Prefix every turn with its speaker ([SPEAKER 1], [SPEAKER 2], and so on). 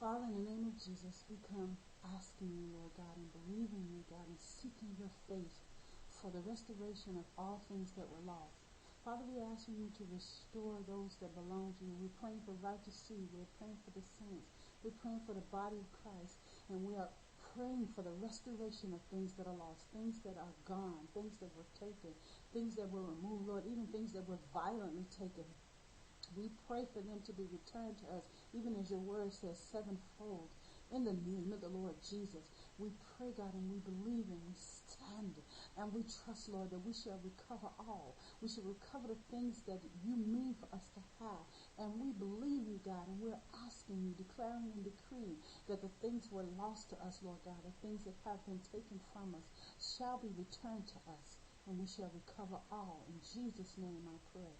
[SPEAKER 1] Father, in the name of Jesus, we come asking you, Lord God, and believing you, God, and seeking your face for the restoration of all things that were lost. Father, we're asking you to restore those that belong to you. We're praying for righteous seed. We're praying for the saints. We're praying for the body of Christ. And we are praying for the restoration of things that are lost, things that are gone, things that were taken, things that were removed, Lord, even things that were violently taken. We pray for them to be returned to us, even as your word says, sevenfold. In the name of the Lord Jesus, we pray, God, and we believe and we stand and we trust, Lord, that we shall recover all. We shall recover the things that you mean for us to have. And we believe you, God, and we're asking you, declaring and decreeing that the things were lost to us, Lord God, the things that have been taken from us shall be returned to us, and we shall recover all. In Jesus' name I pray.